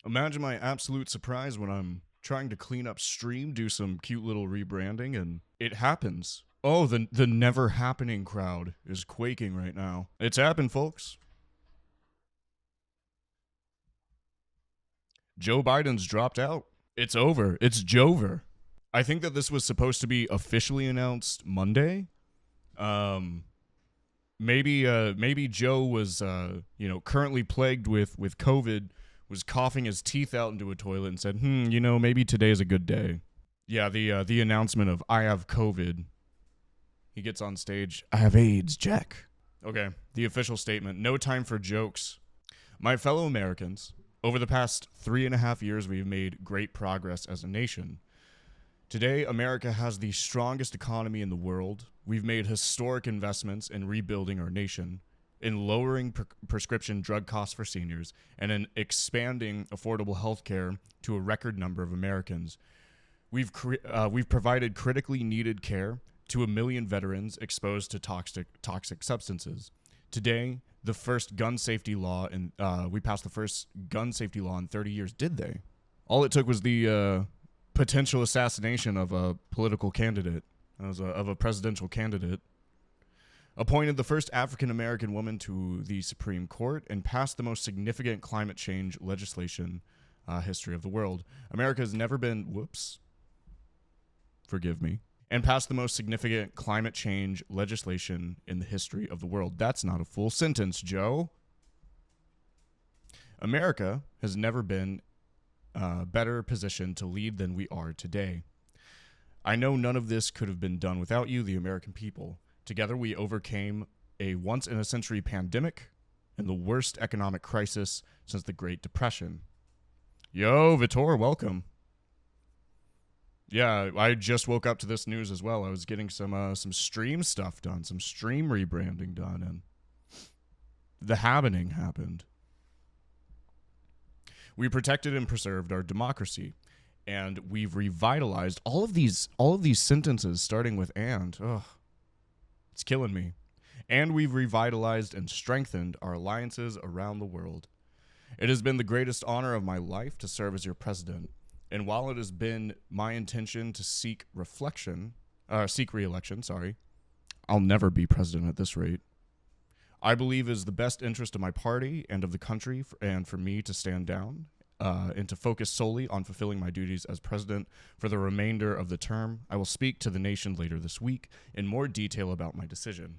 Imagine my absolute surprise when I'm trying to clean up stream, do some cute little rebranding, and it happens. Oh, the never happening crowd is quaking right now. It's happened, folks. Joe Biden's dropped out. It's over. It's Jover. I think that this was supposed to be officially announced Monday. Maybe Joe was currently plagued with COVID, was coughing his teeth out into a toilet and said, maybe today is a good day. Yeah, the announcement of I have COVID. He gets on stage. I have AIDS, Jack. Okay, the official statement. No time for jokes. My fellow Americans, over the past 3.5 years, we've made great progress as a nation. Today, America has the strongest economy in the world. We've made historic investments in rebuilding our nation, in lowering prescription drug costs for seniors, and in expanding affordable health care to a record number of Americans. We've provided critically needed care to 1 million veterans exposed to toxic substances. Today, the first gun safety law, and we passed the first gun safety law in 30 years. Did they? All it took was the potential assassination of a political candidate, of a presidential candidate. Appointed the first African-American woman to the Supreme Court and passed the most significant climate change legislation history of the world. America has never been, forgive me, and passed the most significant climate change legislation in the history of the world. That's not a full sentence, Joe. America has never been better positioned to lead than we are today. I know none of this could have been done without you, the American people. Together we overcame a once-in-a-century pandemic and the worst economic crisis since the Great Depression. Yo, Vitor, welcome. Yeah, I just woke up to this news as well. I was getting some stream stuff done, some stream rebranding done, and the happening happened. We protected and preserved our democracy, and we've revitalized all of these sentences starting with "and." Ugh, it's killing me. And we've revitalized and strengthened our alliances around the world. It has been the greatest honor of my life to serve as your president. And while it has been my intention to seek re-election, I'll never be president at this rate. I believe it is the best interest of my party and of the country and for me to stand down and to focus solely on fulfilling my duties as president for the remainder of the term. I will speak to the nation later this week in more detail about my decision.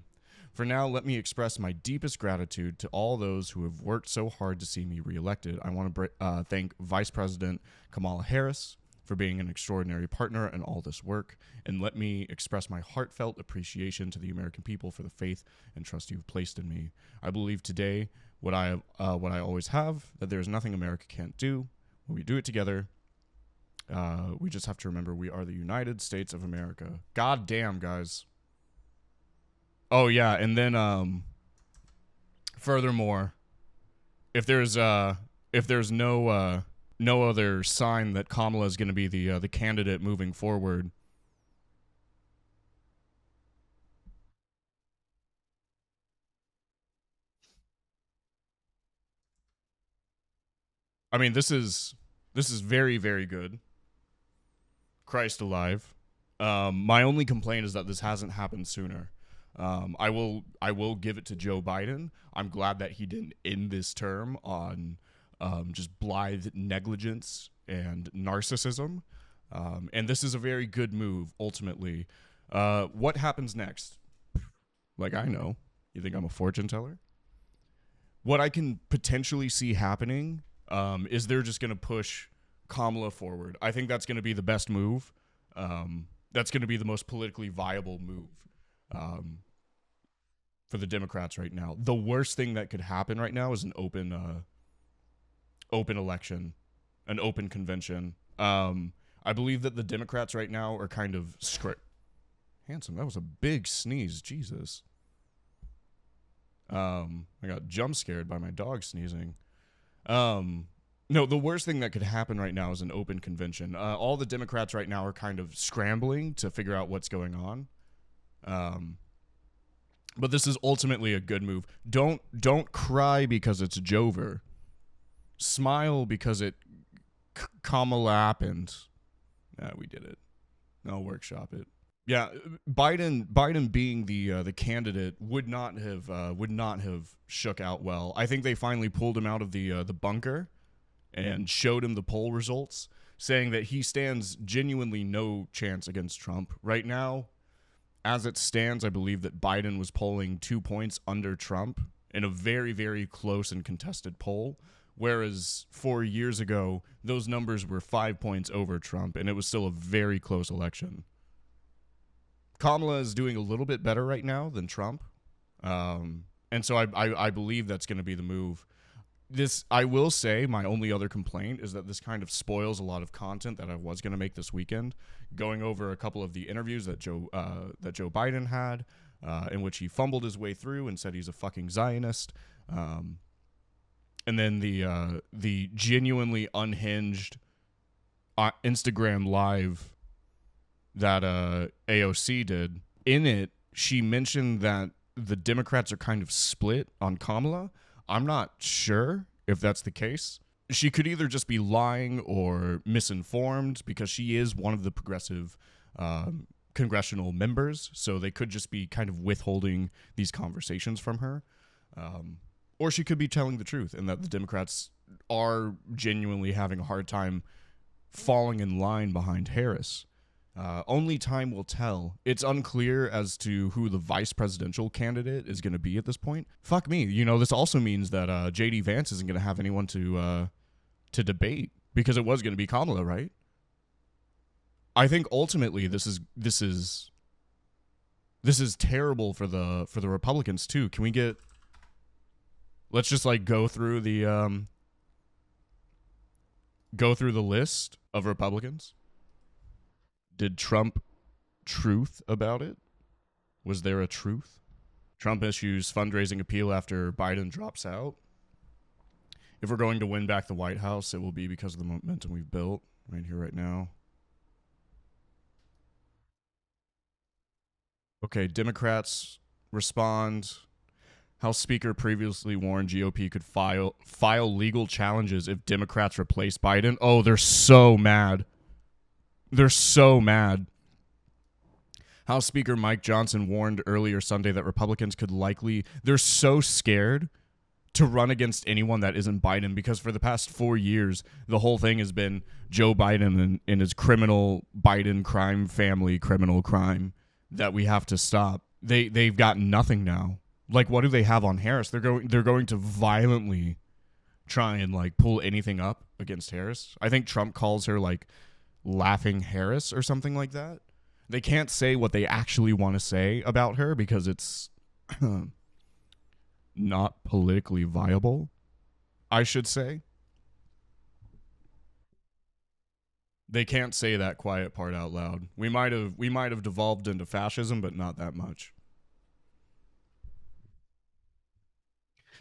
For now, let me express my deepest gratitude to all those who have worked so hard to see me reelected. I want to thank Vice President Kamala Harris for being an extraordinary partner in all this work, and let me express my heartfelt appreciation to the American people for the faith and trust you've placed in me. I believe today what I always have, that there is nothing America can't do. When we do it together, we just have to remember we are the United States of America. God damn, guys. Oh yeah, and then furthermore, if there's no other sign that Kamala is going to be the candidate moving forward, I mean this is very, very good. Christ alive. My only complaint is that this hasn't happened sooner. I will give it to Joe Biden. I'm glad that he didn't end this term on just blithe negligence and narcissism. And this is a very good move, ultimately. What happens next? Like, I know. You think I'm a fortune teller? What I can potentially see happening is they're just going to push Kamala forward. I think that's going to be the best move. That's going to be the most politically viable move. For the Democrats right now. The worst thing that could happen right now is an open election, an open convention. I believe that the Democrats right now are kind of Handsome, that was a big sneeze, Jesus. I got jump scared by my dog sneezing. No, the worst thing that could happen right now is an open convention. All the Democrats right now are kind of scrambling to figure out what's going on. But this is ultimately a good move. Don't cry because it's Jover. Smile because it Kamala and we did it. I'll workshop it. Yeah, Biden being the candidate would not have shook out well. I think they finally pulled him out of the bunker and showed him the poll results, saying that he stands genuinely no chance against Trump right now. As it stands, I believe that Biden was polling 2 points under Trump in a very, very close and contested poll, whereas 4 years ago, those numbers were 5 points over Trump, and it was still a very close election. Kamala is doing a little bit better right now than Trump, and so I believe that's going to be the move. I will say, my only other complaint is that this kind of spoils a lot of content that I was going to make this weekend, going over a couple of the interviews that Joe Biden had, in which he fumbled his way through and said he's a fucking Zionist, and then the genuinely unhinged Instagram live that AOC did. In it, she mentioned that the Democrats are kind of split on Kamala. I'm not sure if that's the case. She could either just be lying or misinformed, because she is one of the progressive congressional members, so they could just be kind of withholding these conversations from her. Or she could be telling the truth, and that the Democrats are genuinely having a hard time falling in line behind Harris. Only time will tell. It's unclear as to who the vice presidential candidate is going to be at this point. Fuck me. This also means that J.D. Vance isn't going to have anyone to debate, because it was going to be Kamala, right? I think ultimately this is terrible for the Republicans too. Can we get? Let's just go through the list of Republicans. Did Trump truth about it? Was there a truth? Trump issues fundraising appeal after Biden drops out. If we're going to win back the White House, it will be because of the momentum we've built right here, right now. Okay, Democrats respond. House Speaker previously warned GOP could file legal challenges if Democrats replace Biden. Oh, they're so mad. They're so mad. House Speaker Mike Johnson warned earlier Sunday that Republicans could likely... They're so scared to run against anyone that isn't Biden, because for the past 4 years, the whole thing has been Joe Biden and his criminal Biden crime family criminal crime that we have to stop. They've got nothing now. What do they have on Harris? They're going to violently try and pull anything up against Harris. I think Trump calls her Laughing Harris or something like that. They can't say what they actually want to say about her because it's not politically viable, I should say. They can't say that quiet part out loud. We might have devolved into fascism, but not that much.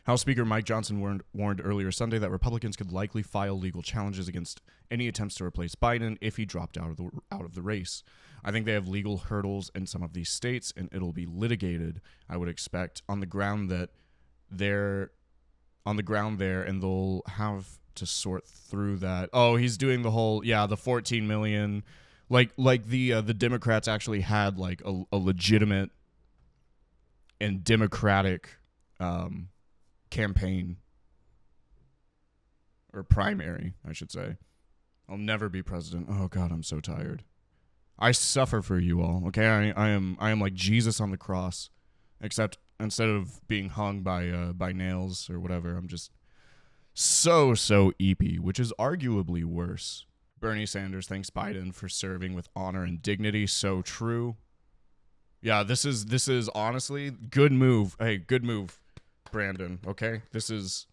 House Speaker Mike Johnson warned earlier Sunday that Republicans could likely file legal challenges against any attempts to replace Biden if he dropped out of the race. I think they have legal hurdles in some of these states, and it'll be litigated, I would expect, on the ground there, and they'll have to sort through that. Oh, he's doing the whole, the 14 million, the Democrats actually had a legitimate and democratic campaign, or primary, I should say. I'll never be president. Oh God, I'm so tired. I suffer for you all. Okay, I am like Jesus on the cross, except instead of being hung by nails or whatever, I'm just so eepy, which is arguably worse. Bernie Sanders thanks Biden for serving with honor and dignity. So true. Yeah, this is honestly good move. Hey, good move, Brandon. Okay, this is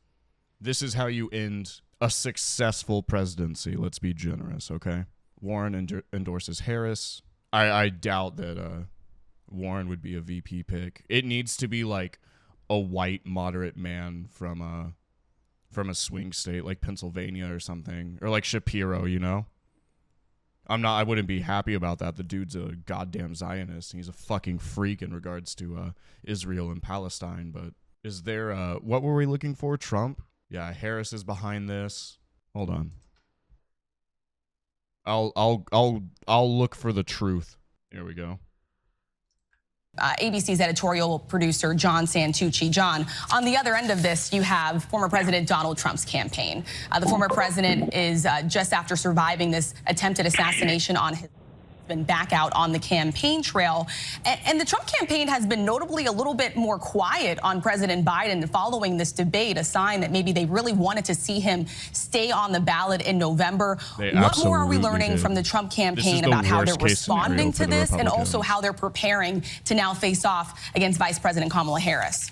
how you end a successful presidency. Let's be generous. Okay, Warren endorses Harris. I doubt that Warren would be a VP pick. It needs to be a white moderate man from a swing state like Pennsylvania or something, or Shapiro. I wouldn't be happy about that. The dude's a goddamn Zionist. He's a fucking freak in regards to Israel and Palestine. But is there what were we looking for? Trump? Yeah, Harris is behind this. Hold on. I'll look for the truth. Here we go. ABC's editorial producer, John Santucci. John, on the other end of this, you have former President Donald Trump's campaign. The former president is just after surviving this attempted assassination on his been back out on the campaign trail. And the Trump campaign has been notably a little bit more quiet on President Biden following this debate, a sign that maybe they really wanted to see him stay on the ballot in November. What more are we learning from the Trump campaign about how they're responding to this and also how they're preparing to now face off against Vice President Kamala Harris?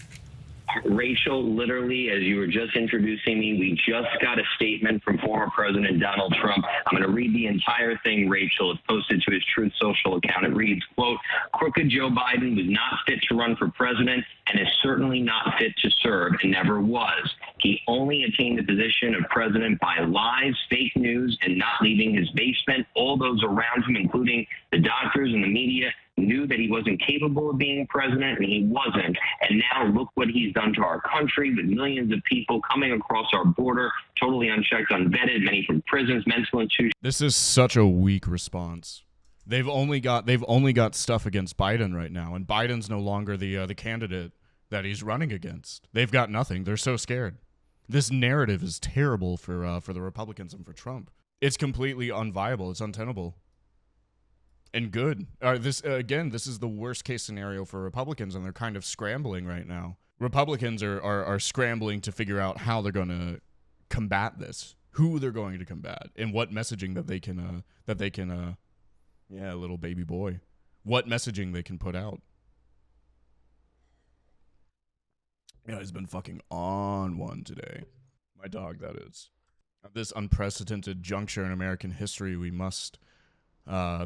Rachel, literally, as you were just introducing me, we just got a statement from former President Donald Trump. I'm going to read the entire thing, Rachel. It's posted to his Truth Social account. It reads, quote, "Crooked Joe Biden was not fit to run for president and is certainly not fit to serve and never was. He only attained the position of president by lies, fake news, and not leaving his basement. All those around him, including the doctors and the media, knew that he wasn't capable of being president, and he wasn't. And now look what he's done to our country with millions of people coming across our border, totally unchecked, unvetted, many from prisons, mental institutions." This is such a weak response. They've only got stuff against Biden right now, and Biden's no longer the candidate that he's running against. They've got nothing. They're so scared. This narrative is terrible for the Republicans and for Trump. It's completely unviable. It's untenable. And good. This is the worst case scenario for Republicans, and they're kind of scrambling right now. Republicans are scrambling to figure out how they're going to combat this, who they're going to combat, and what messaging that they can yeah, little baby boy, what messaging they can put out. Yeah, he's been fucking on one today. My dog, that is. At this unprecedented juncture in American history, we must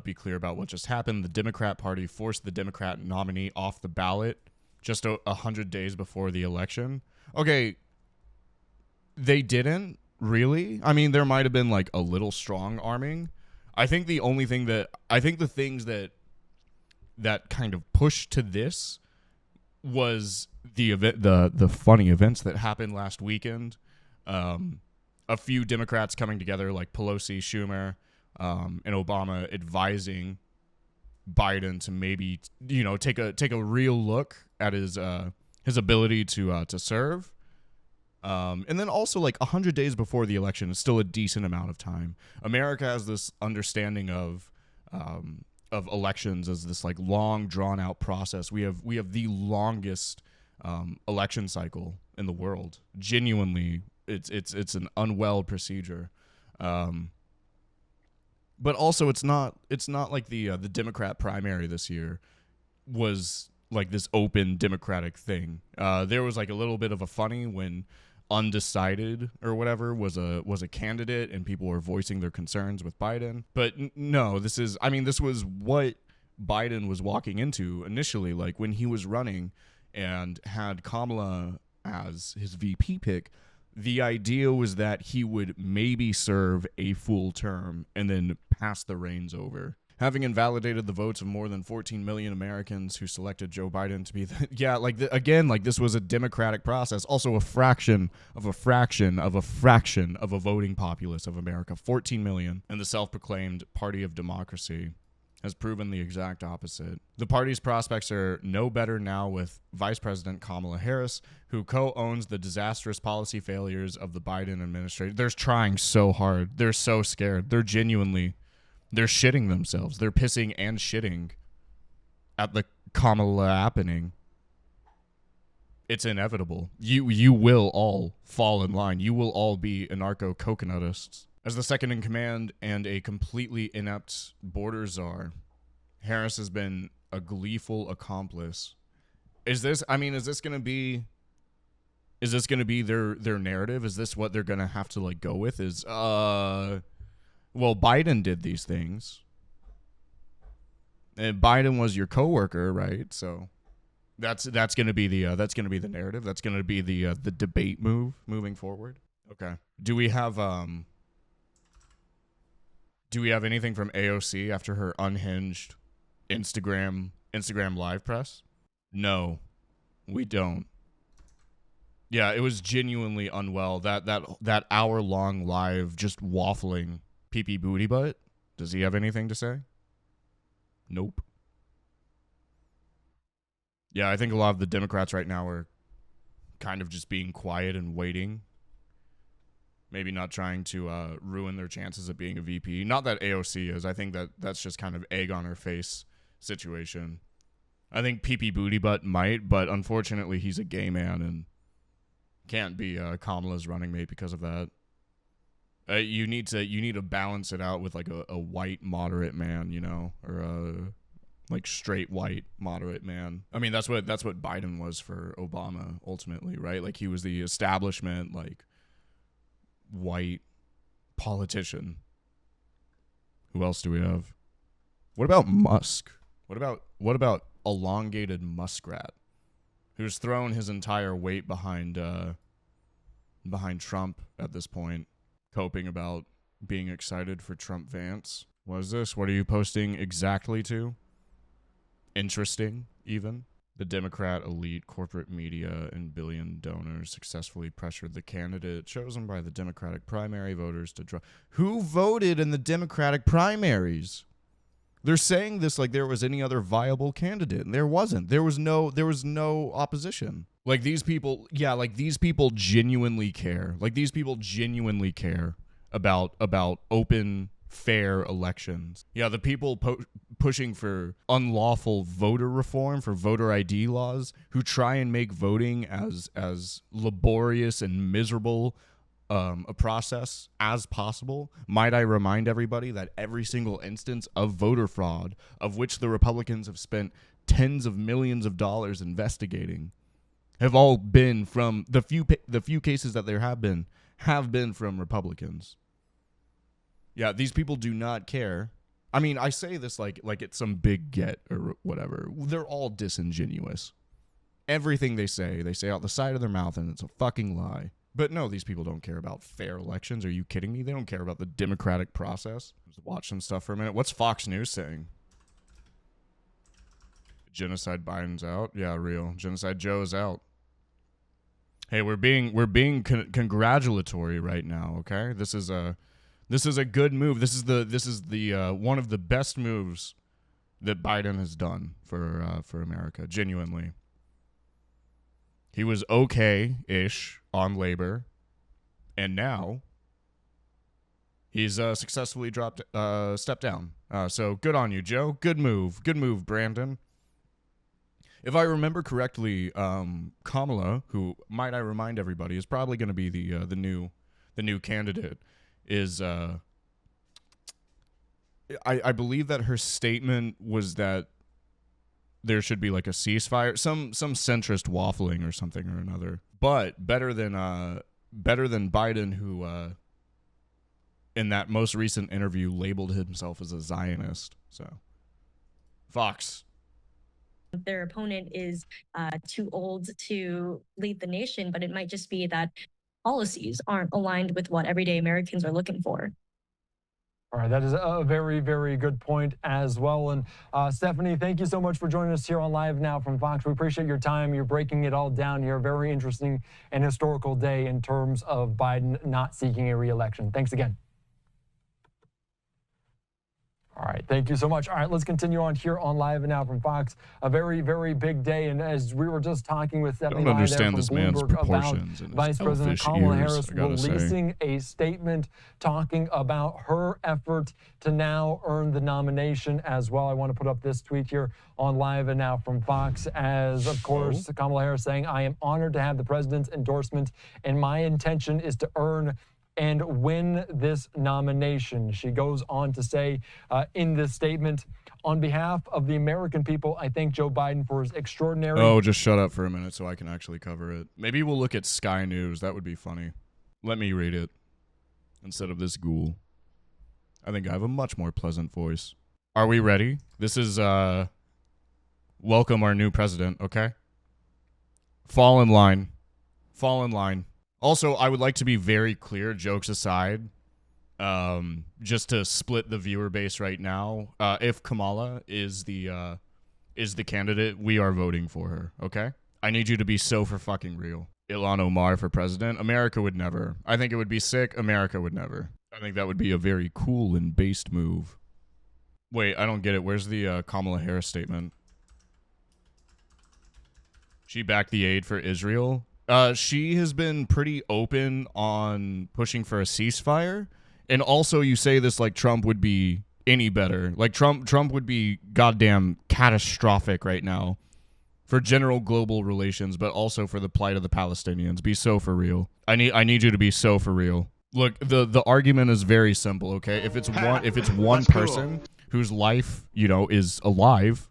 be clear about what just happened. The Democrat Party forced the Democrat nominee off the ballot just 100 days before the election. Okay, they didn't really. I mean, there might have been like a little strong arming. I think the things that kind of pushed to this was the funny events that happened last weekend. A few Democrats coming together, like Pelosi, Schumer, and Obama, advising Biden to maybe, take a real look at his ability to serve. And then also, like, 100 days before the election is still a decent amount of time. America has this understanding of elections as this like long drawn out process. We have the longest election cycle in the world. Genuinely, it's an unwell procedure. But also, it's not like the Democrat primary this year was like this open Democratic thing. There was like a little bit of a funny when undecided or whatever was a candidate and people were voicing their concerns with Biden. But no, this was what Biden was walking into initially, like when he was running and had Kamala as his VP pick. The idea was that he would maybe serve a full term and then pass the reins over. Having invalidated the votes of more than 14 million Americans who selected Joe Biden to be this was a democratic process, also a fraction of a voting populace of America, 14 million, and the self-proclaimed party of democracy has proven the exact opposite. The party's prospects are no better now with Vice President Kamala Harris, who co-owns the disastrous policy failures of the Biden administration. They're trying so hard. They're so scared. They're shitting themselves. They're pissing and shitting at the Kamala happening. It's inevitable. You will all fall in line. You will all be anarcho-coconutists. As the second in command and a completely inept border czar, Harris has been a gleeful accomplice. Is this going to be their narrative? Is this what they're going to have to like go with? Well, Biden did these things. And Biden was your coworker, right? So that's going to be the narrative. That's going to be the debate moving forward. Okay. Do we have anything from AOC after her unhinged Instagram live press? No, we don't. Yeah, it was genuinely unwell. That hour-long live just waffling pee-pee booty butt. Does he have anything to say? Nope. Yeah, I think a lot of the Democrats right now are kind of just being quiet and waiting. Maybe not trying to ruin their chances of being a VP. Not that AOC is. I think that's just kind of egg on her face situation. I think PP Booty Butt might, but unfortunately he's a gay man and can't be Kamala's running mate because of that. You need to balance it out with like a white moderate man, you know, or a like straight white moderate man. I mean, that's what Biden was for Obama ultimately, right? Like he was the establishment, like white politician. Who else do we have? What about Musk? What about elongated muskrat, who's thrown his entire weight behind Trump at this point, coping about being excited for Trump Vance? What is this? What are you posting exactly to? Interesting, even. The Democrat elite, corporate media, and billion donors successfully pressured the candidate chosen by the Democratic primary voters to draw. Who voted in the Democratic primaries? They're saying this like there was any other viable candidate, and there wasn't. There was no opposition. Like these people genuinely care. Like these people genuinely care about open, fair elections. Yeah, the people pushing for unlawful voter reform, for voter ID laws, who try and make voting as laborious and miserable a process as possible. Might I remind everybody that every single instance of voter fraud, of which the Republicans have spent tens of millions of dollars investigating, have all been from the few cases that there have been from Republicans. Yeah, these people do not care. I mean, I say this like it's some big get or whatever. They're all disingenuous. Everything they say out the side of their mouth, and it's a fucking lie. But no, these people don't care about fair elections. Are you kidding me? They don't care about the democratic process. Let's watch some stuff for a minute. What's Fox News saying? Genocide Biden's out. Yeah, real. Genocide Joe is out. Hey, we're being congratulatory right now. Okay, this is a good move. This is the one of the best moves that Biden has done for America. Genuinely, he was okay-ish on labor, and now he's successfully stepped down. So good on you, Joe. Good move, Brandon. If I remember correctly, Kamala, who, might I remind everybody, is probably going to be the new candidate, is I believe that her statement was that there should be like a ceasefire, some centrist waffling or something or another. But better than Biden, who in that most recent interview labeled himself as a Zionist. So Fox. Their opponent is too old to lead the nation, but it might just be that policies aren't aligned with what everyday Americans are looking for. All right, that is a very, very good point as well. And Stephanie, thank you so much for joining us here on Live Now from Fox. We appreciate your time. You're breaking it all down here. Very interesting and historical day in terms of Biden not seeking a re-election. Thanks again. All right, thank you so much. All right, let's continue on here on Live Now from Fox. A very, very big day, and as we were just talking with Stephanie Meyer there from Bloomberg about Vice President Kamala Harris releasing a statement talking about her effort to now earn the nomination as well. I want to put up this tweet here on Live and Now from Fox as, of course, Kamala Harris saying, "I am honored to have the president's endorsement, and my intention is to earn and win this nomination." She goes on to say in this statement, "On behalf of the American people, I thank Joe Biden for his extraordinary..." Oh, just shut up for a minute so I can actually cover it. Maybe we'll look at Sky News. That would be funny. Let me read it instead of this ghoul. I think I have a much more pleasant voice. Are we ready? This is, welcome our new president, okay? Fall in line. Fall in line. Also, I would like to be very clear, jokes aside, just to split the viewer base right now. If Kamala is the candidate, we are voting for her, okay? I need you to be so for fucking real. Ilhan Omar for president? America would never. I think it would be sick. America would never. I think that would be a very cool and based move. Wait, I don't get it. Where's the Kamala Harris statement? She backed the aid for Israel. She has been pretty open on pushing for a ceasefire. And also you say this like Trump would be any better. Like Trump would be goddamn catastrophic right now for general global relations, but also for the plight of the Palestinians. Be so for real. I need you to be so for real. Look, the argument is very simple, okay? If it's one person whose life, you know, is alive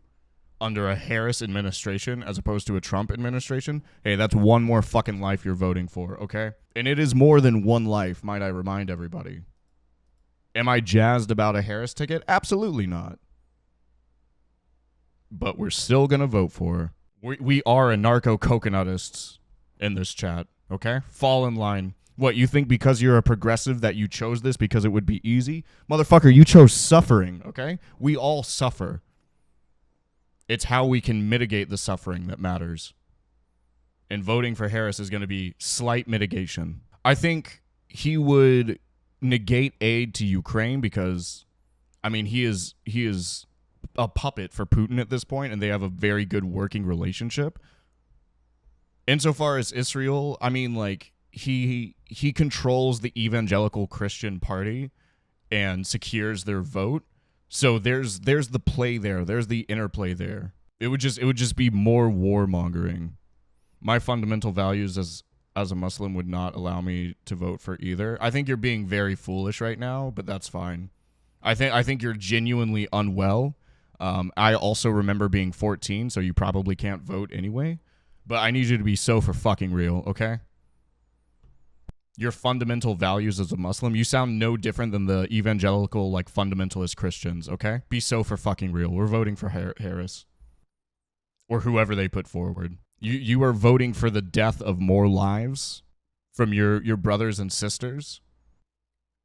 under a Harris administration as opposed to a Trump administration, hey, that's one more fucking life you're voting for, okay? And it is more than one life, might I remind everybody. Am I jazzed about a Harris ticket? Absolutely not. But we're still going to vote for her. We are a narco-coconutists in this chat, okay? Fall in line. What, you think because you're a progressive that you chose this because it would be easy? Motherfucker, you chose suffering, okay? We all suffer. It's how we can mitigate the suffering that matters. And voting for Harris is going to be slight mitigation. I think he would negate aid to Ukraine because, I mean, he is a puppet for Putin at this point, and they have a very good working relationship. Insofar as Israel, I mean, like, he controls the evangelical Christian party and secures their vote. So there's the play there. There's the interplay there. It would just be more warmongering. My fundamental values as a Muslim would not allow me to vote for either. I think you're being very foolish right now, but that's fine. I think you're genuinely unwell. I also remember being 14, so you probably can't vote anyway. But I need you to be so for fucking real, okay? Your fundamental values as a Muslim, you sound no different than the evangelical, like, fundamentalist Christians, okay? Be so for fucking real. We're voting for Harris. Or whoever they put forward. You are voting for the death of more lives from your brothers and sisters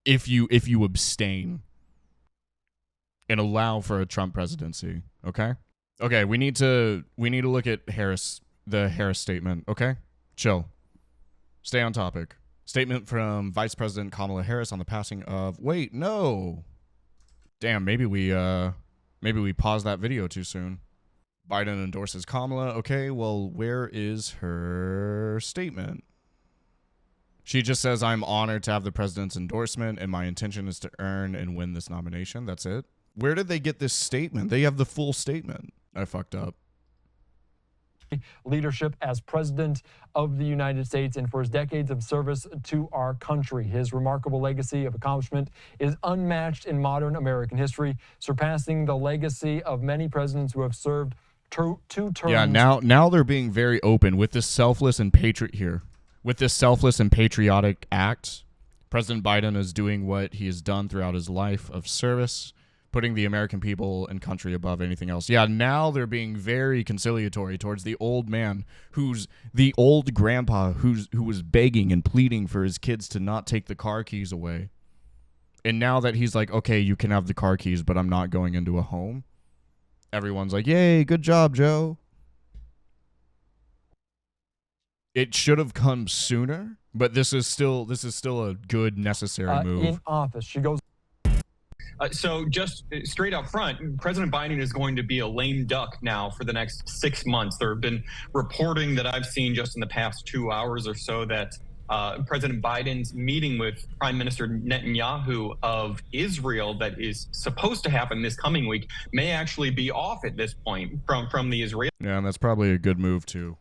if you abstain and allow for a Trump presidency, okay? Okay, we need to look at the Harris statement, okay? Chill. Stay on topic. Statement from Vice President Kamala Harris on the passing of... Wait, no. Damn, maybe we paused that video too soon. Biden endorses Kamala. Okay, well, where is her statement? She just says, I'm honored to have the president's endorsement, and my intention is to earn and win this nomination. That's it. Where did they get this statement? They have the full statement. I fucked up. Leadership as president of the United States and for his decades of service to our country. His remarkable legacy of accomplishment is unmatched in modern American history, surpassing the legacy of many presidents who have served two terms. Yeah, now they're being very open with this selfless and patriotic act. President Biden is doing what he has done throughout his life of service, putting the American people and country above anything else. Yeah, now they're being very conciliatory towards the old man, who's the old grandpa who was begging and pleading for his kids to not take the car keys away. And now that he's like, okay, you can have the car keys, but I'm not going into a home. Everyone's like, yay, good job, Joe. It should have come sooner, but this is still a good, necessary move. In office, she goes. So just straight up front, President Biden is going to be a lame duck now for the next 6 months. There have been reporting that I've seen just in the past 2 hours or so that President Biden's meeting with Prime Minister Netanyahu of Israel that is supposed to happen this coming week may actually be off at this point from the Israeli. Yeah, and that's probably a good move too.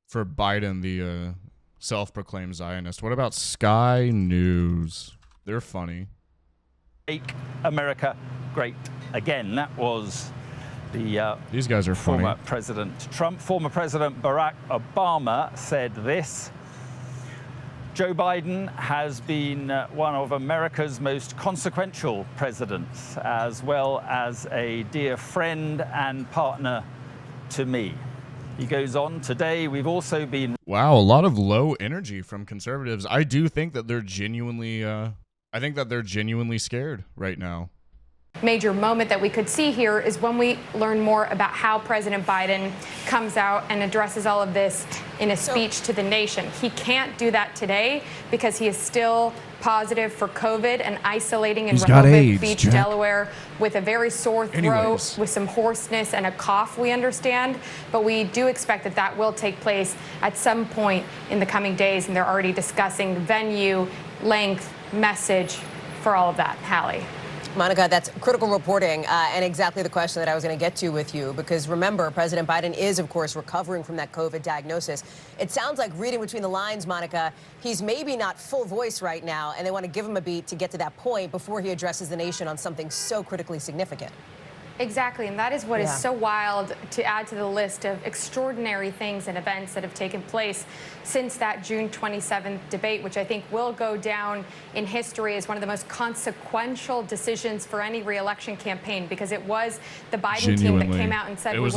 For Biden, the self-proclaimed Zionist. What about Sky News? They're funny. Make America great again. That was the these guys are funny. Former President Trump. Former President Barack Obama said this: Joe Biden has been one of America's most consequential presidents, as well as a dear friend and partner to me. He goes on, today we've also been... Wow, a lot of low energy from conservatives. I do think that they're genuinely... I think that they're genuinely scared right now. Major moment that we could see here is when we learn more about how President Biden comes out and addresses all of this in a speech to the nation. He can't do that today because he is still positive for COVID and isolating in Rehoboth Beach, Delaware, with a very sore throat, with some hoarseness and a cough, we understand. But we do expect that that will take place at some point in the coming days, and they're already discussing venue, length, message for all of that. Hallie. Monica, that's critical reporting and exactly the question that I was going to get to with you, because remember, President Biden is, of course, recovering from that COVID diagnosis. It sounds like, reading between the lines, Monica, he's maybe not full voice right now, and they want to give him a beat to get to that point before he addresses the nation on something so critically significant. Exactly, and that is what is so wild, to add to the list of extraordinary things and events that have taken place since that June 27th debate, which I think will go down in history as one of the most consequential decisions for any re-election campaign, because it was the Biden team that came out and said, it was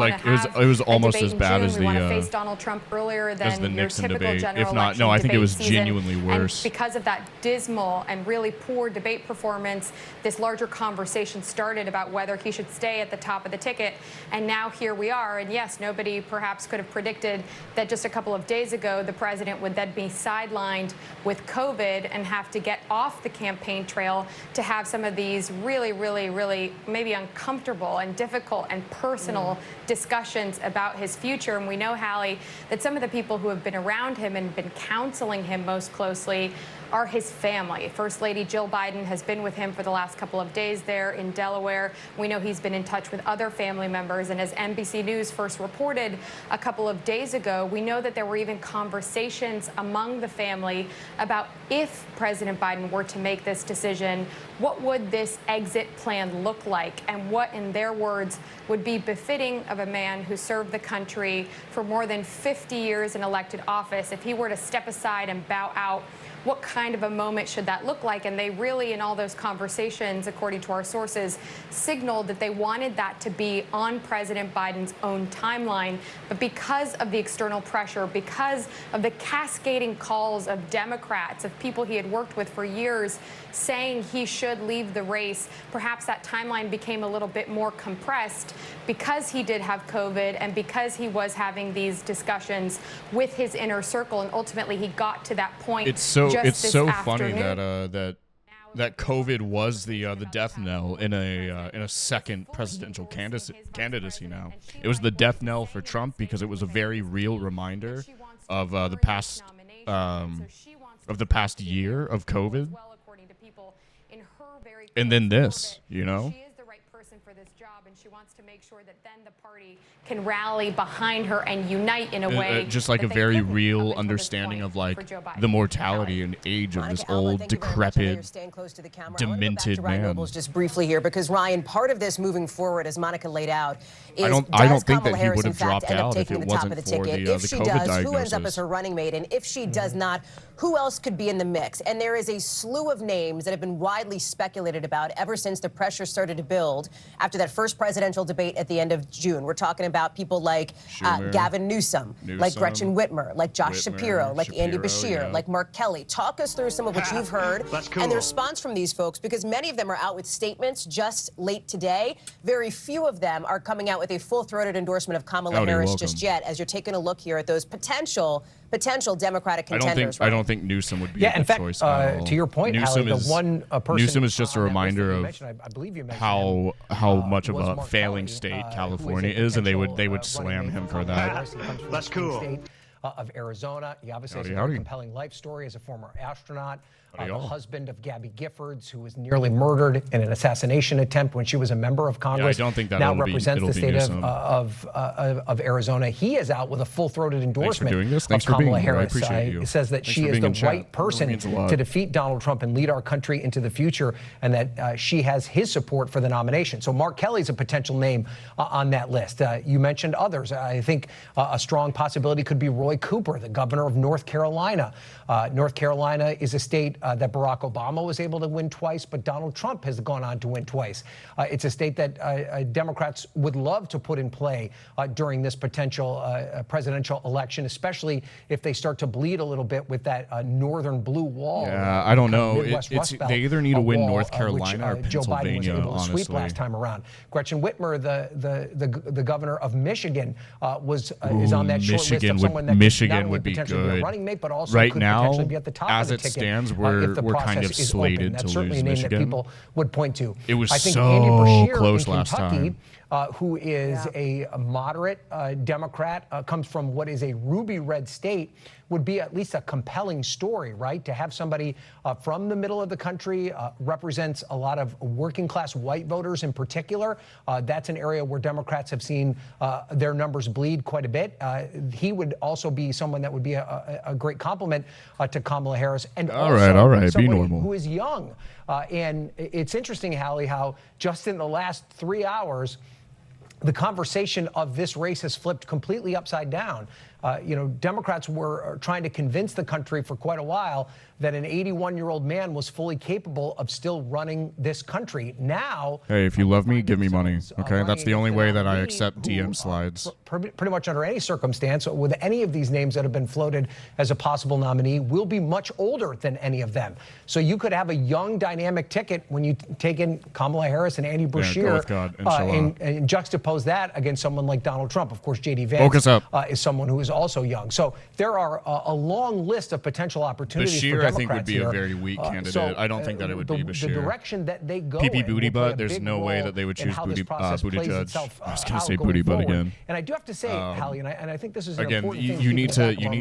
almost as bad as we want to face Donald Trump earlier than the your Nixon typical debate. general If not, election no, I think it was debate season. genuinely worse. And because of that dismal and really poor debate performance, this larger conversation started about whether he should stay at the top of the ticket. And now here we are. And yes, nobody perhaps could have predicted that just a couple of days ago, the president would then be sidelined with COVID and have to get off the campaign trail to have some of these really, really, really maybe uncomfortable and difficult and personal discussions about his future. And we know, Hallie, that some of the people who have been around him and been counseling him most closely are his family. First Lady Jill Biden has been with him for the last couple of days there in Delaware. We know he's been in touch with other family members. And as NBC News first reported a couple of days ago, we know that there were even conversations among the family about if President Biden were to make this decision, what would this exit plan look like? And what, in their words, would be befitting of a man who served the country for more than 50 years in elected office? If he were to step aside and bow out, what kind of a moment should that look like? And they really, in all those conversations, according to our sources, signaled that they wanted that to be on President Biden's own timeline. But because of the external pressure, because of the cascading calls of Democrats, of people he had worked with for years, saying he should leave the race, perhaps that timeline became a little bit more compressed because he did have COVID and because he was having these discussions with his inner circle. And ultimately, he got to that point. It's so funny that COVID was the death knell in a second presidential candidacy. Now it was the death knell for Trump because it was a very real reminder of the past year of COVID, and then this, you know. For this job, and she wants to make sure that then the party can rally behind her and unite in a way just like a very real understanding of like the mortality and age of this old, decrepit, demented man. Just briefly here, because Ryan, part of this moving forward, as Monica laid out, is I don't think that he would have dropped out if it wasn't for the COVID diagnosis. Who ends up as her running mate, and if she does not, who else could be in the mix? And there is a slew of names that have been widely speculated about ever since the pressure started to build after that first presidential debate at the end of June. We're talking about people like Gavin Newsom, like Gretchen Whitmer, like Josh Shapiro, like Andy Beshear, like Mark Kelly. Talk us through some of what you've heard and the response from these folks, because many of them are out with statements just late today. Very few of them are coming out with a full-throated endorsement of Kamala Harris just yet, as you're taking a look here at those potential Democratic contenders. I don't think Newsom would be a good choice. To your point, Hallie, Newsom is just a reminder of how much of a failing state California is, and they would slam him for that. That's cool. Of Arizona. He obviously has a very compelling life story as a former astronaut, the husband of Gabby Giffords, who was nearly murdered in an assassination attempt when she was a member of Congress. I don't think that now represents the state of Arizona. He is out with a full-throated endorsement of Kamala Harris. He says that she is the right person to defeat Donald Trump and lead our country into the future, and that she has his support for the nomination. So Mark Kelly's a potential name on that list. You mentioned others. I think a strong possibility could be Roy Cooper, the governor of North Carolina. North Carolina is a state that Barack Obama was able to win twice, but Donald Trump has gone on to win twice. It's a state that Democrats would love to put in play during this potential presidential election, especially if they start to bleed a little bit with that northern blue wall. Yeah, I don't know. They either need to win North Carolina or Pennsylvania, honestly. Sweep last time around. Gretchen Whitmer, the governor of Michigan, is on that short list of someone that Michigan would potentially be a running mate, but also right could now, potentially be at the top as of the it ticket stands, if the we're kind of process is slated open. That's to certainly lose a name Michigan. that people would point to. It was I think so Andy Beshear close in last Kentucky, time. Who is a moderate Democrat, comes from what is a ruby red state, would be at least a compelling story, right? To have somebody from the middle of the country, represents a lot of working class white voters in particular. That's an area where Democrats have seen their numbers bleed quite a bit. He would also be someone that would be a great compliment to Kamala Harris. And all right, be normal. Who is young. And it's interesting, Hallie, how just in the last 3 hours, the conversation of this race has flipped completely upside down. Democrats were trying to convince the country for quite a while that an 81-year-old man was fully capable of still running this country. Now, hey, if you love me, give me money. Okay, that's the only way that I accept DM slides. Pretty much under any circumstance, with any of these names that have been floated as a possible nominee, will be much older than any of them. So you could have a young, dynamic ticket when you take in Kamala Harris and Andy Beshear, and juxtapose that against someone like Donald Trump. Of course, J.D. Vance is someone who is also young. So there are a long list of potential opportunities for Democrats I think would be a very weak candidate. I don't think that it would be Beshear. The direction that they go PP Booty Butt, there's no way that they would choose Booty Judge. I was going to say Booty Butt again. And I do have to say, Hallie, and I think this is an again, important thing you need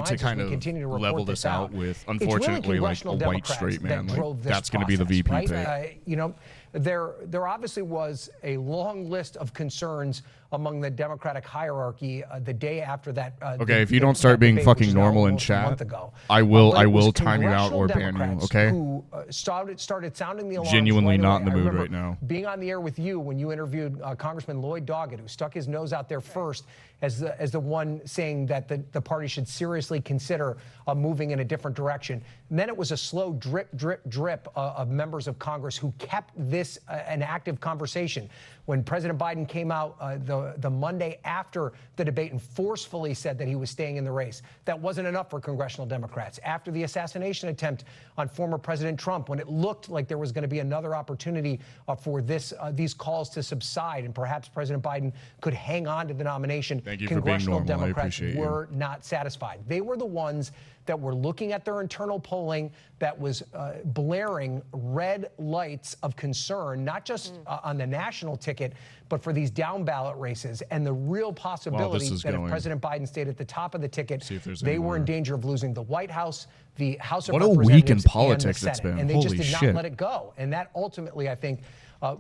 to kind of level this out with, unfortunately, like a white straight man. Like, that's going to be the VP pick. There obviously was a long list of concerns among the Democratic hierarchy the day after that. Okay, if you don't start being fucking normal in chat, I will time you out or ban you. Okay. Who started sounding the alarm. Genuinely not in the mood right now. Being on the air with you when you interviewed Congressman Lloyd Doggett, who stuck his nose out there first as the one saying that the party should seriously consider moving in a different direction. And then it was a slow drip, drip, drip of members of Congress who kept this an active conversation. When President Biden came out the Monday after the debate and forcefully said that he was staying in the race, that wasn't enough for congressional Democrats. After the assassination attempt on former President Trump, when it looked like there was going to be another opportunity for these calls to subside and perhaps President Biden could hang on to the nomination, congressional Democrats were not satisfied. They were the ones that were looking at their internal polling that was blaring red lights of concern, not just on the national ticket, but for these down ballot races and the real possibility that if President Biden stayed at the top of the ticket, they were in danger of losing the White House, the House of Representatives, what a week in politics it's been. And they just did not let it go. And that ultimately, I think,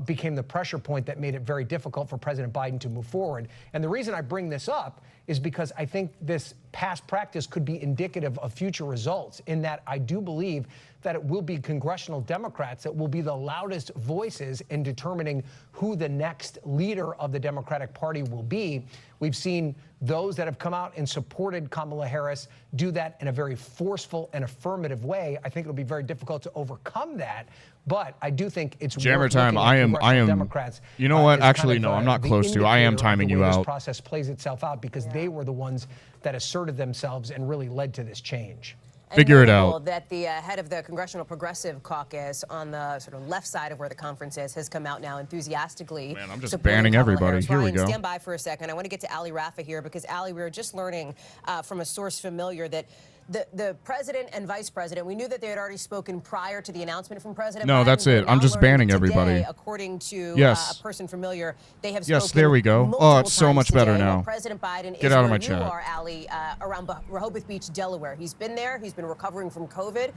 became the pressure point that made it very difficult for President Biden to move forward. And the reason I bring this up is because I think this past practice could be indicative of future results, in that I do believe that it will be congressional Democrats that will be the loudest voices in determining who the next leader of the Democratic Party will be. We've seen those that have come out and supported Kamala Harris do that in a very forceful and affirmative way. I think it'll be very difficult to overcome that, but I do think it's Jammer time. I am. Democrats. You know what? Actually, no, I'm not close to. I am timing you out. This process plays itself out because they were the ones that asserted themselves and really led to this change. Figure it out. That the head of the Congressional Progressive Caucus on the sort of left side of where the conference is has come out now enthusiastically. Man, I'm just banning everybody. Here we go. Stand by for a second. I want to get to Ali Rafa here because, Ali, we were just learning from a source familiar that the president and vice president, we knew that they had already spoken prior to the announcement from President Biden. No, that's it. I'm just banning everybody. According to a person familiar, they have spoken. Yes, there we go. Oh, it's so much better now. President Biden Get out of my chat. You are, Ali, around Rehoboth Beach, Delaware. He's been there. He's been recovering from COVID.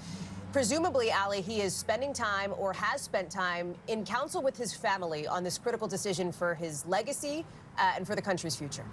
Presumably, Ali, he is spending time or has spent time in council with his family on this critical decision for his legacy and for the country's future.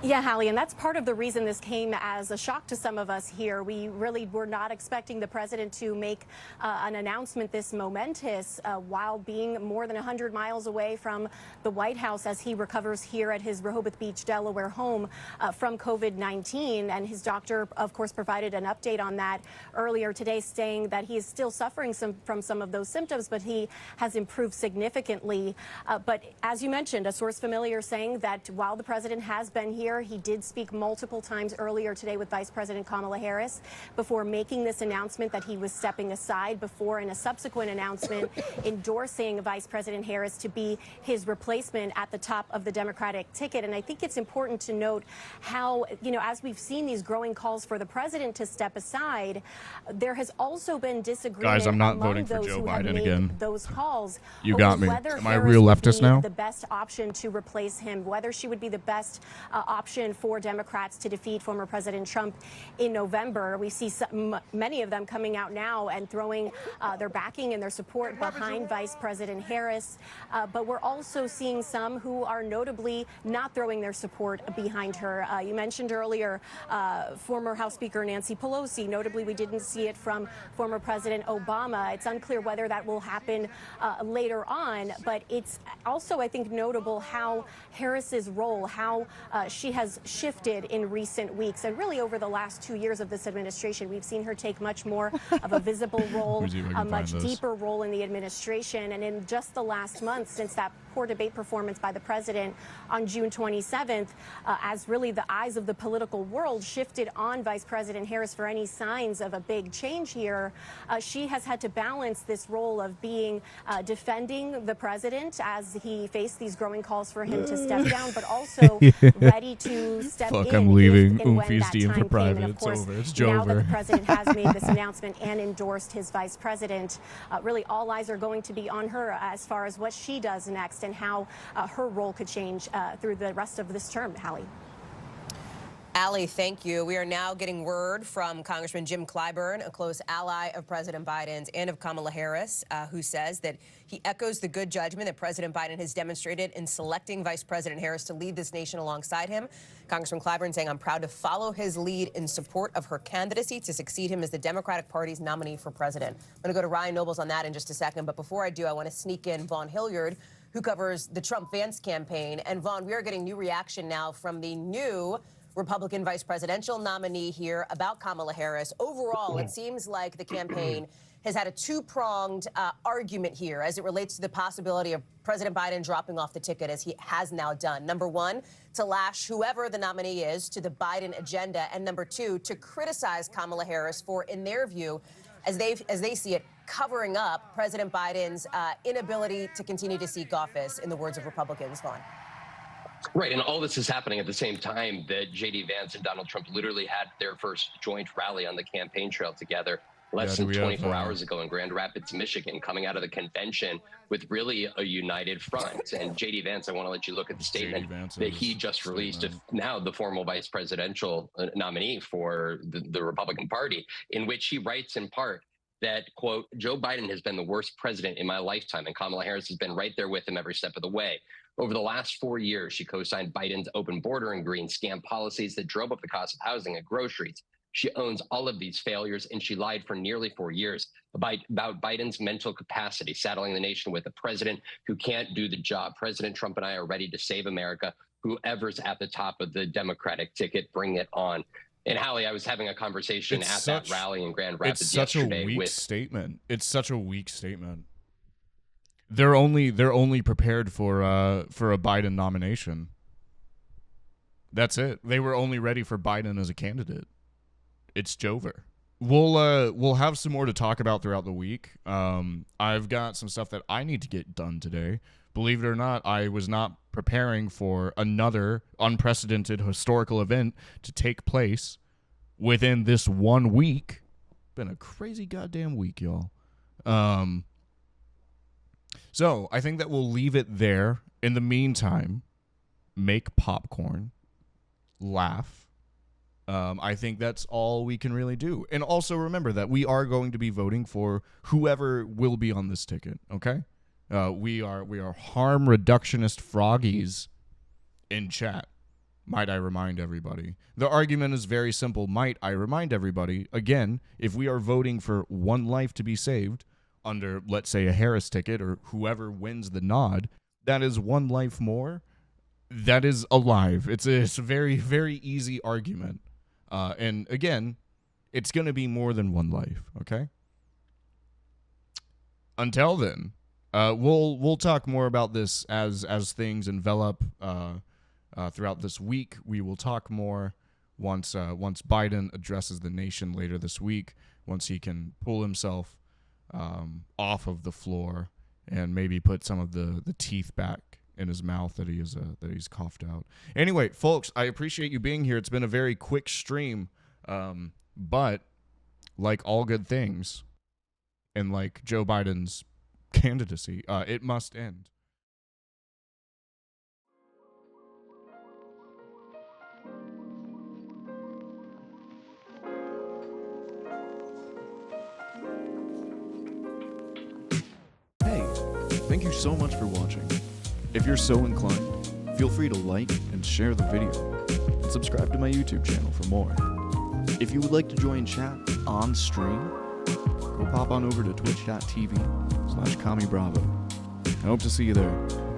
Yeah, Hallie, and that's part of the reason this came as a shock to some of us here. We really were not expecting the president to make an announcement this momentous while being more than 100 miles away from the White House as he recovers here at his Rehoboth Beach, Delaware home from COVID-19. And his doctor, of course, provided an update on that earlier today, saying that he is still suffering from some of those symptoms, but he has improved significantly. But as you mentioned, a source familiar saying that while the president has been here, he did speak multiple times earlier today with Vice President Kamala Harris before making this announcement that he was stepping aside, before in a subsequent announcement endorsing Vice President Harris to be his replacement at the top of the Democratic ticket. And I think it's important to note how, as we've seen these growing calls for the president to step aside, there has also been disagreement. Guys, I'm not among voting for those Joe who have Biden made again. those calls. You got me. Whether Am I a Harris real would leftist be now? the best option to replace him, whether she would be the best option for Democrats to defeat former President Trump in November. We see many of them coming out now and throwing their backing and their support behind Vice President Harris. But we're also seeing some who are notably not throwing their support behind her. You mentioned earlier former House Speaker Nancy Pelosi. Notably, we didn't see it from former President Obama. It's unclear whether that will happen later on, but it's also, I think, notable how Harris's role, how she has shifted in recent weeks, and really over the last 2 years of this administration. We've seen her take much more of a visible role, a much deeper role in the administration. And in just the last month, since that poor debate performance by the president on June 27th, as really the eyes of the political world shifted on Vice President Harris for any signs of a big change here, she has had to balance this role of being defending the president as he faced these growing calls for him to step down, but also ready to step in. I'm leaving. If and when Oomfie's that DM for time private. came. And of It's course, over. It's now that Jover. the president has made this announcement and endorsed his vice president, really all eyes are going to be on her as far as what she does next and how her role could change through the rest of this term. Hallie. Allie, thank you. We are now getting word from Congressman Jim Clyburn, a close ally of President Biden's and of Kamala Harris, who says that he echoes the good judgment that President Biden has demonstrated in selecting Vice President Harris to lead this nation alongside him. Congressman Clyburn saying, "I'm proud to follow his lead in support of her candidacy to succeed him as the Democratic Party's nominee for president." I'm going to go to Ryan Nobles on that in just a second. But before I do, I want to sneak in Vaughn Hilliard, who covers the Trump-Vance campaign. And Vaughn, we are getting new reaction now from the new Republican vice presidential nominee here about Kamala Harris. Overall, it seems like the campaign has had a two-pronged argument here as it relates to the possibility of President Biden dropping off the ticket, as he has now done. Number one, to lash whoever the nominee is to the Biden agenda. And number two, to criticize Kamala Harris for, in their view, as they see it, covering up President Biden's inability to continue to seek office, in the words of Republicans. Vaughn. Right, and all this is happening at the same time that J.D. Vance and Donald Trump literally had their first joint rally on the campaign trail together less than 24 hours ago in Grand Rapids, Michigan, coming out of the convention with really a united front. And J.D. Vance, I want to let you look at the statement that he just released, now the formal vice presidential nominee for the Republican Party, in which he writes in part that, quote, "Joe Biden has been the worst president in my lifetime, and Kamala Harris has been right there with him every step of the way. Over the last 4 years, she co-signed Biden's open border and green scam policies that drove up the cost of housing and groceries. She owns all of these failures, and she lied for nearly 4 years about Biden's mental capacity, saddling the nation with a president who can't do the job. President Trump and I are ready to save America. Whoever's at the top of the Democratic ticket, bring it on." And Hallie, I was having a conversation that rally in Grand Rapids yesterday. It's such a weak statement. They're only prepared for a Biden nomination. That's it. They were only ready for Biden as a candidate. It's Jover. We'll have some more to talk about throughout the week. I've got some stuff that I need to get done today. Believe it or not, I was not preparing for another unprecedented historical event to take place within this 1 week. Been a crazy goddamn week, y'all. So I think that we'll leave it there. In the meantime, make popcorn, laugh. I think that's all we can really do. And also remember that we are going to be voting for whoever will be on this ticket, okay? We are harm reductionist froggies in chat. Might I remind everybody? The argument is very simple. Might I remind everybody? Again, if we are voting for one life to be saved under, let's say, a Harris ticket or whoever wins the nod, that is one life more that is alive. It's a very, very easy argument. And again, it's going to be more than one life, okay? Until then, we'll talk more about this as things envelop throughout this week. We will talk more once Biden addresses the nation later this week, once he can pull himself off of the floor and maybe put some of the teeth back in his mouth that he's coughed out. Anyway, folks, I appreciate you being here. It's been a very quick stream, but like all good things, and like Joe Biden's candidacy, it must end. Hey, thank you so much for watching. If you're so inclined, feel free to like and share the video, and subscribe to my YouTube channel for more. If you would like to join chat on stream, go pop on over to twitch.tv/CommieBravo. I hope to see you there.